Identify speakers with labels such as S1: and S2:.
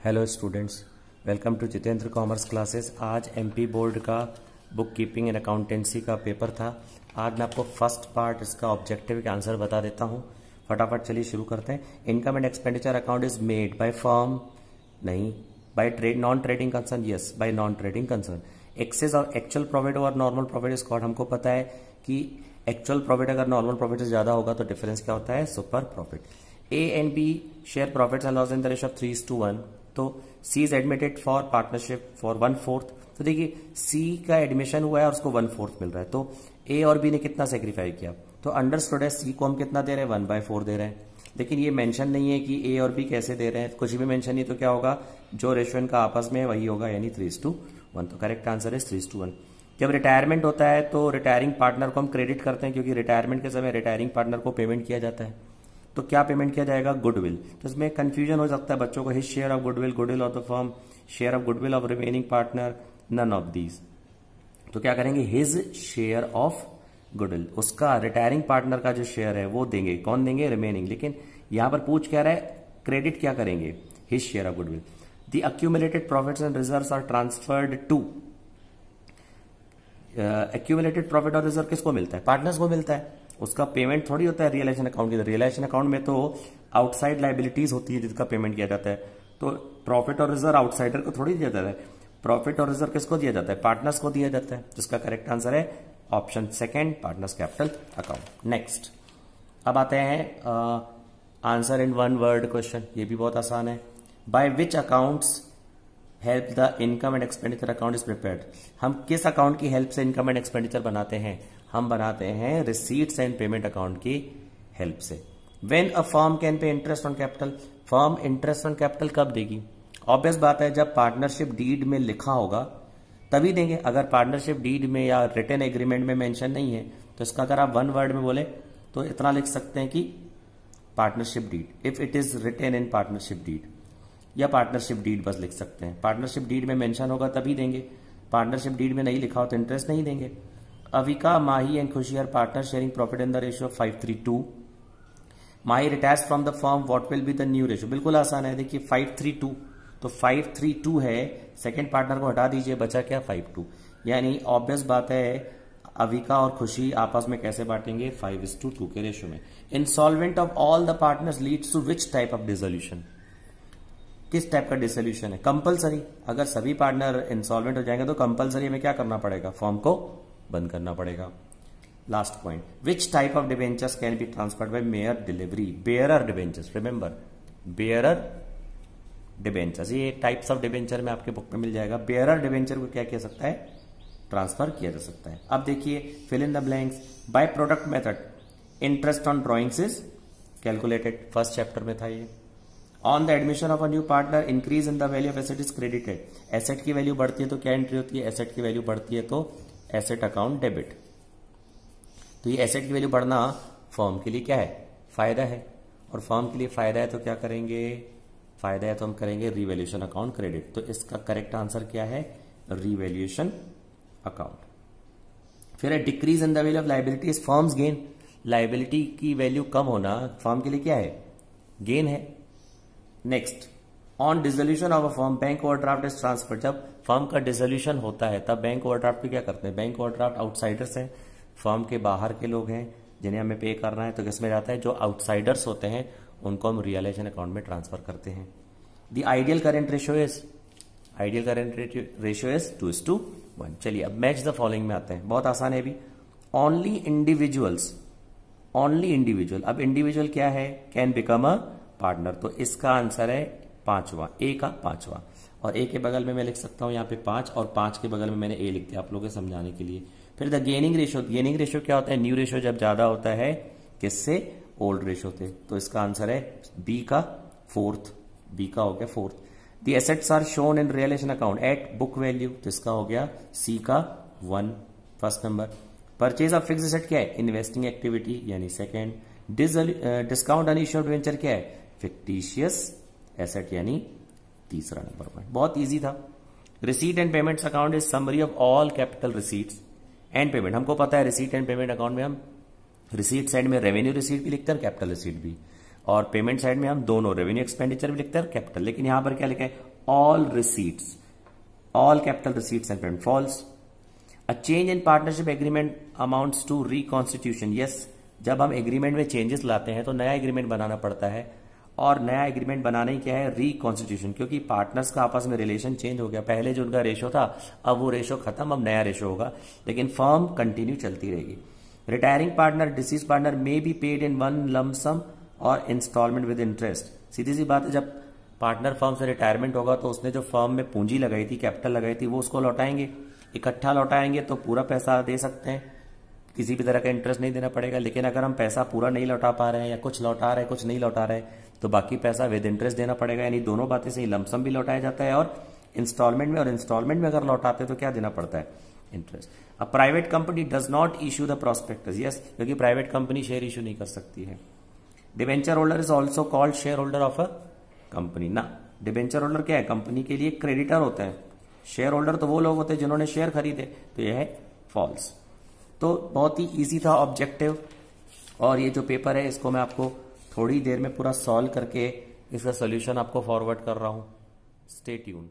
S1: Hello students, welcome to Jitendra commerce classes. आज MP board का bookkeeping and accountancy का paper था। आज मैं आपको फर्स्ट पार्ट इसका ऑब्जेक्टिव के आंसर बता देता हूं। फटाफट चलिए शुरू करते हैं। Income and expenditure account is made by firm, नहीं, by trade non trading concern, yes by non trading concern. Excess और एक्चुअल प्रॉफिट और नॉर्मल प्रॉफिट इज कॉल्ड। हमको पता है कि एक्चुअल प्रॉफिट अगर नॉर्मल प्रॉफिट से ज्यादा होगा तो डिफरेंस क्या होता है, super profit. A and B share profits and loss in the ratio of 3:1। तो C is admitted for partnership for 1/4। तो देखिए सी का एडमिशन हुआ है और उसको 1/4 मिल रहा है। तो ए और बी ने कितना सेक्रीफाई किया, तो अंडरस्टूड है सी को हम कितना दे रहे हैं, 1/4 दे रहे हैं। लेकिन ये मेंशन नहीं है कि ए और बी कैसे दे रहे हैं, कुछ भी मेंशन नहीं। तो क्या होगा, जो रेशियो इनका आपस में वही होगा, यानी 3:1। तो करेक्ट आंसर है 3:1। जब रिटायरमेंट होता है तो रिटायरिंग पार्टनर को हम क्रेडिट करते हैं, क्योंकि रिटायरमेंट के समय रिटायरिंग पार्टनर को पेमेंट किया जाता है। तो क्या पेमेंट किया जाएगा, गुडविल। तो इसमें कंफ्यूजन हो सकता है बच्चों को, his share of goodwill, goodwill of the firm, share of goodwill of remaining partner, none of these. तो क्या करेंगे, हिज शेयर ऑफ गुडविल, उसका रिटायरिंग पार्टनर का जो शेयर है वो देंगे। कौन देंगे, रिमेनिंग। लेकिन यहां पर पूछ क्या रहा है, क्रेडिट क्या करेंगे, his share of goodwill. The accumulated profits and reserves are transferred to. Accumulated profit और रिजर्व किसको मिलता है, पार्टनर्स को मिलता है। उसका पेमेंट थोड़ी होता है रियलाइजेशन अकाउंट की। रियलाइजेशन अकाउंट में तो आउटसाइड लाइबिलिटीज होती है जिसका पेमेंट किया जाता है। तो प्रॉफिट और रिजर्व आउटसाइडर को थोड़ी दिया जाता है, प्रॉफिट और रिजर्व किसको दिया जाता है, पार्टनर्स को दिया जाता है। जिसका करेक्ट आंसर है option second, partners capital account. Next, अब आते हैं answer in one word question. ये भी बहुत आसान है। By which accounts help the income and expenditure account is prepared. हम किस अकाउंट की हेल्प से इनकम एंड एक्सपेंडिचर बनाते हैं, हम बनाते हैं रिसीट्स एंड पेमेंट अकाउंट की हेल्प से। When a firm can pay interest on capital, firm interest on capital कब देगी, ऑब्वियस बात है जब पार्टनरशिप डीड में लिखा होगा तभी देंगे। अगर पार्टनरशिप डीड में या रिटन एग्रीमेंट में मेंशन नहीं है तो इसका अगर आप वन वर्ड में बोले तो इतना लिख सकते हैं कि partnership deed, if it is written in partnership deed, या पार्टनरशिप डीड बस लिख सकते हैं। पार्टनरशिप डीड में मेंशन होगा तभी देंगे, पार्टनरशिप डीड में नहीं लिखा हो तो इंटरेस्ट नहीं देंगे। Avika, Mahi and Khushi are partner sharing profit in the ratio 5:3:2। Mahi retires from the firm, what will be the new ratio. बिल्कुल आसान है, देखिए 5:3:2, तो 5:3:2 है, सेकेंड पार्टनर को हटा दीजिए, बचा क्या 5:2। यानी ऑब्वियस बात है अविका और खुशी आपस में कैसे बांटेंगे, 5:2 के रेशियो में। Insolvent of all the partners leads to which type of dissolution, किस टाइप का डिसोल्यूशन है, कंपलसरी। अगर सभी पार्टनर इंसॉल्वेंट हो जाएंगे तो कंपलसरी में क्या करना पड़ेगा, फर्म को बंद करना पड़ेगा। Last point, which type of debentures can be transferred by mayor delivery, bearer debentures. Remember, bearer debentures, ये टाइप्स ऑफ डिवेंचर में आपके बुक में मिल जाएगा। बेयरर डिवेंचर को क्या किया सकता है, ट्रांसफर किया जा सकता है। अब देखिए fill in the blanks. By product method interest on drawings is calculated, first chapter में था ये। On the admission of a new partner increase in the value of asset is credited. Asset की वैल्यू बढ़ती है तो क्या entry होती है, एसेट की वैल्यू बढ़ती है तो एसेट अकाउंट डेबिट। तो ये एसेट की वैल्यू बढ़ना फर्म के लिए क्या है, फायदा है, और फर्म के लिए फायदा है तो क्या करेंगे, फायदा है तो हम करेंगे रिवैल्यूएशन अकाउंट क्रेडिट। तो इसका करेक्ट आंसर क्या है, रिवैल्यूएशन अकाउंट। फिर है decrease in the value of liabilities firms gain. Liability की वैल्यू कम होना फर्म के लिए क्या है, गेन है। Next, on dissolution of a firm bank overdraft is transfer. जब फर्म का डिसोल्यूशन होता है तब बैंक ओवरड्राफ्ट पे क्या करते हैं, बैंक ओवरड्राफ्ट आउटसाइडर्स हैं, फर्म के बाहर के लोग हैं जिन्हें हमें पे करना है, तो किसमें जाता है, जो आउटसाइडर्स होते हैं उनको हम रियलाइजेशन अकाउंट में ट्रांसफर करते हैं। The ideal current ratio is, ideal current ratio is 2:1। चलिए अब मैच द फॉलोइंग में आते हैं, बहुत आसान है भी। ओनली इंडिविजुअल्स, ओनली इंडिविजुअल, अब इंडिविजुअल क्या है, कैन बिकम अ पार्टनर। तो इसका आंसर है पांचवा, ए का पांचवा। और ए के बगल में मैं लिख सकता हूं यहाँ पे 5, और 5 के बगल में मैंने ए लिख दिया आप लोगों को समझाने के लिए। फिर the gaining ratio, gaining ratio क्या होता है, न्यू रेशियो जब ज्यादा होता है किससे, ओल्ड रेशियो से। तो इसका आंसर है बी का फोर्थ, बी का हो गया fourth. The assets are shown in realisation account at book value, तो इसका हो गया सी का 1, first number. Purchase of fix asset क्या है, इन्वेस्टिंग एक्टिविटी यानी second. Discount on issued debenture क्या है, फिक्टिशियस एसेट यानी तीसरा नंबर पॉइंट। बहुत इजी था। Receipt and payments account is summary of all capital receipts and payment. हमको पता है रिसीट एंड पेमेंट अकाउंट में हम रिसीट साइड में रेवेन्यू रिसीट भी लिखते हैं, कैपिटल रिसीट भी, और पेमेंट साइड में हम दोनों रेवेन्यू एक्सपेंडिचर भी लिखते हैं, कैपिटल। लेकिन यहां पर क्या लिखा है, all receipts, all capital receipts and payment. False. A change in partnership agreement amounts to reconstitution. Yes, जब हम एग्रीमेंट में चेंजेस लाते हैं तो नया एग्रीमेंट बनाना पड़ता है, और नया एग्रीमेंट बनाना ही क्या है, रिकॉन्स्टिट्यूशन, क्योंकि पार्टनर्स का आपस में रिलेशन चेंज हो गया। पहले जो उनका रेशो था अब वो रेशो खत्म, अब नया रेशो होगा, लेकिन फर्म कंटिन्यू चलती रहेगी। Retiring partner, deceased partner may be paid in one lump sum और इंस्टॉलमेंट विद इंटरेस्ट। सीधी सी बात है, जब पार्टनर फर्म से रिटायरमेंट होगा तो उसने जो फर्म में पूंजी लगाई थी, कैपिटल लगाई थी, वो उसको लौटाएंगे। इकट्ठा लौटाएंगे तो पूरा पैसा दे सकते हैं, किसी भी तरह का इंटरेस्ट नहीं देना पड़ेगा। लेकिन अगर हम पैसा पूरा नहीं लौटा पा रहे हैं या कुछ लौटा रहे हैं कुछ नहीं लौटा रहे, तो बाकी पैसा विद इंटरेस्ट देना पड़ेगा। यानी दोनों बातें से लमसम भी लौटाया जाता है और इंस्टॉलमेंट में, और इंस्टॉलमेंट में अगर लौटाते हैं तो क्या देना पड़ता है, interest. A private company does not issue the prospectus. Yes, क्योंकि प्राइवेट कंपनी शेयर इश्यू नहीं कर सकती है। Debenture holder is also called share holder of a company. ना, डिबेंचर होल्डर क्या है, कंपनी के लिए क्रेडिटर होते हैं। शेयर होल्डर तो वो लोग होते हैं जिन्होंने शेयर खरीदे, तो यह है फॉल्स। तो बहुत ही इजी था ऑब्जेक्टिव, और ये जो पेपर है इसको मैं आपको थोड़ी देर में पूरा सॉल्व करके इसका सोल्यूशन आपको फॉरवर्ड कर रहा हूं। Stay tuned.